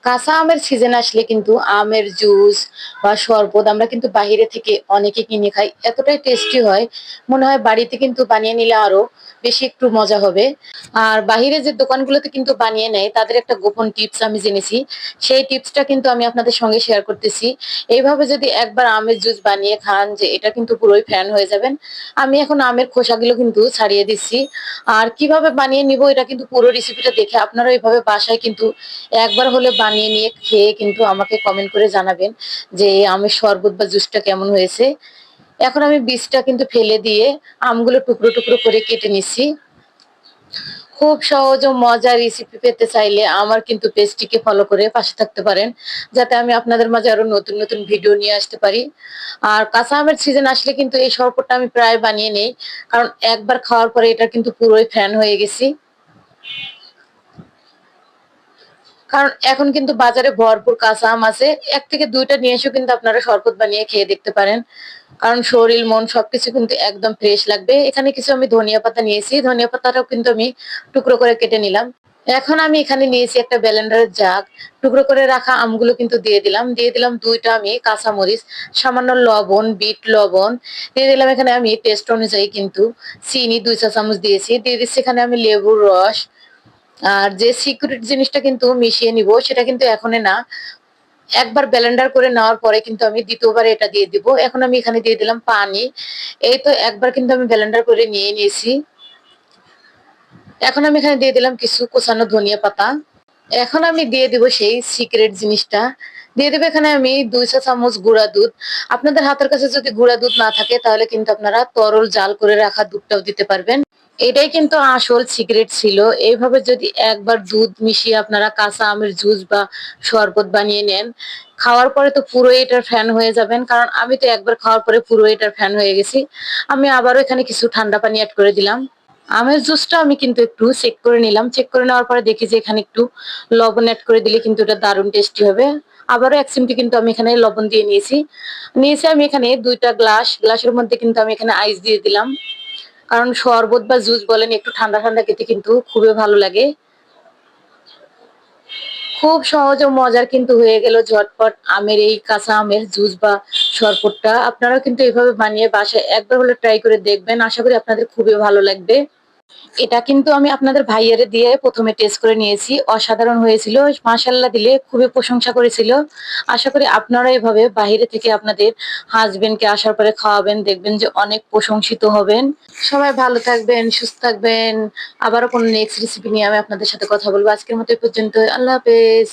কাঁচা আমের সিজন আসলে কিন্তু আমের জুস বা শরবত আমরা কিন্তু বাহিরে থেকে অনেকে কিনে খাই, এতটাই টেস্টি হয়। মনে হয় বাড়িতে কিন্তু বানিয়ে নিলে আরো বেশি একটু মজা হবে। আর বাহিরে যে দোকানগুলোতে কিন্তু বানিয়ে নেয় তাদের একটা গোপন টিপস আমি জেনেছি, সেই টিপসটা কিন্তু আমি আপনাদের সঙ্গে শেয়ার করতেছি। এইভাবে যদি একবার আমের জুস বানিয়ে খান, যে এটা কিন্তু পুরোই ফ্যান হয়ে যাবেন। আমি এখন আমের খোসাগুলো কিন্তু ছাড়িয়ে দিচ্ছি। আর কিভাবে বানিয়ে নিব এটা কিন্তু পুরো রেসিপিটা দেখে আপনারা এইভাবে বাসায় কিন্তু একবার হলে বানিয়ে নিয়ে খেয়ে কিন্তু আমাকে কমেন্ট করে জানাবেন যে এই আমের শরবত বা জুসটা কেমন হয়েছে। এখন আমি বীজটা কিন্তু ফেলে দিয়ে আমগুলো টুকরো টুকরো করে কেটে নিচ্ছি। খুব সহজ ও মজার রেসিপি পেতে চাইলে আমার কিন্তু পেজটিকে ফলো করে পাশে থাকতে পারেন, যাতে আমি আপনাদের মাঝে আরো নতুন নতুন ভিডিও নিয়ে আসতে পারি। আর কাঁচা আমের সিজন আসলে কিন্তু এই শরবতটা আমি প্রায় বানিয়ে নেই, কারণ একবার খাওয়ার পরে এটা কিন্তু পুরোই ফ্যান হয়ে গেছি। কারণ এখন কিন্তু বাজারে ভরপুর কাঁচা আম আছে, এক থেকে দুইটা নিয়ে এসেও কিন্তু আপনারা শরবত বানিয়ে খেয়ে দেখতে পারেন। কারণ শরীর মন সবকিছু কিন্তু একদম ফ্রেশ লাগবে। এখানে কিছু আমি ধনিয়া পাতা নিয়েছি, ধনিয়া পাতাটাও কিন্তু আমি টুকরো করে কেটে নিলাম। এখন আমি এখানে নিয়েছি একটা ব্লেন্ডারের জাগ, টুকরো করে রাখা আমগুলো কিন্তু দিয়ে দিলাম দুইটা আমি কাঁচামরিচ, সামান্য লবণ, বিট লবণ দিয়ে দিলাম। এখানে আমি টেস্ট অনুযায়ী কিন্তু চিনি 2 চা চামচ দিয়েছি, দিয়ে দিচ্ছি এখানে আমি লেবুর রস। আর যে সিক্রেট জিনিসটা কিন্তু মিশিয়ে নিব সেটা কিন্তু এখনই না, একবার ব্লেন্ডার করে নেওয়ার পরে কিন্তু আমি দ্বিতীয়বার এটা দিয়ে দিব। এখন আমি এখানে দিয়ে দিলাম পানি। এই তো একবার কিন্তু আমি ব্লেন্ডার করে নিয়ে নিয়েছি। এখন আমি এখানে দিয়ে দিলাম কিছু কোচানো ধনিয়া পাতা। এখন আমি দিয়ে দিব সেই সিক্রেট জিনিসটা, দিয়ে দেবো এখানে আমি 2 চা চামচ গুঁড়া দুধ। আপনাদের হাতের কাছে যদি গুঁড়া দুধ না থাকে তাহলে কিন্তু আপনারা তরল জাল করে রাখা দুধটাও দিতে পারবেন। এটাই কিন্তু আসল সিক্রেট ছিল। এইভাবে যদি একবার দুধ মিশিয়ে আপনারা কাঁচা আমের জুস বা শরবত বানিয়ে নেন, খাওয়ার পরে তো পুরো এটার ফ্যান হয়ে যাবেন। কারণ আমি তো একবার খাওয়ার পরে পুরো এটার ফ্যান হয়ে গেছি। আমি আবারও এখানে কিছু ঠান্ডা পানি অ্যাড করে দিলাম। আমের জুসটা আমি কিন্তু একটু চেক করে নিলাম, চেক করে নেওয়ার পরে দেখি যে এখানে একটু লবণ অ্যাড করে দিলে কিন্তু এটা দারুণ টেস্টি হবে। আবারও 1 চিমটি কিন্তু আমি এখানে লবণ দিয়ে নিয়েছি আমি এখানে 2টা গ্লাসের মধ্যে কিন্তু আমি এখানে আইস দিয়ে দিলাম। কারণ শরবত বা জুস বলেন, একটু ঠান্ডা ঠান্ডা খেতে কিন্তু খুবই ভালো লাগে। খুব সহজ ও মজার কিন্তু হয়ে গেল ঝটপট আমের এই কাঁচা আমের জুস বা শরবতটা। আপনারাও কিন্তু এভাবে বানিয়ে বাসায় একবার হলে ট্রাই করে দেখবেন, আশা করি আপনাদের খুবই ভালো লাগবে। এটা কিন্তু আমি আপনাদের ভাইয়ারে দিয়ে প্রথমে টেস্ট করে নিয়েছি, অসাধারণ হয়েছিল। মাশাআল্লাহ দিলে খুবই প্রশংসা করেছিল। আশা করি আপনারা এভাবে বাইরে থেকে আপনাদের হাজবেন্ডকে আসার পরে খাওয়াবেন, দেখবেন যে অনেক প্রশংসিত হবেন। সবাই ভালো থাকবেন, সুস্থ থাকবেন। আবারও কোনো নেক্সট রেসিপি নিয়ে আমি আপনাদের সাথে কথা বলবো। আজকের মতো এই পর্যন্ত। আল্লাহ হাফেজ।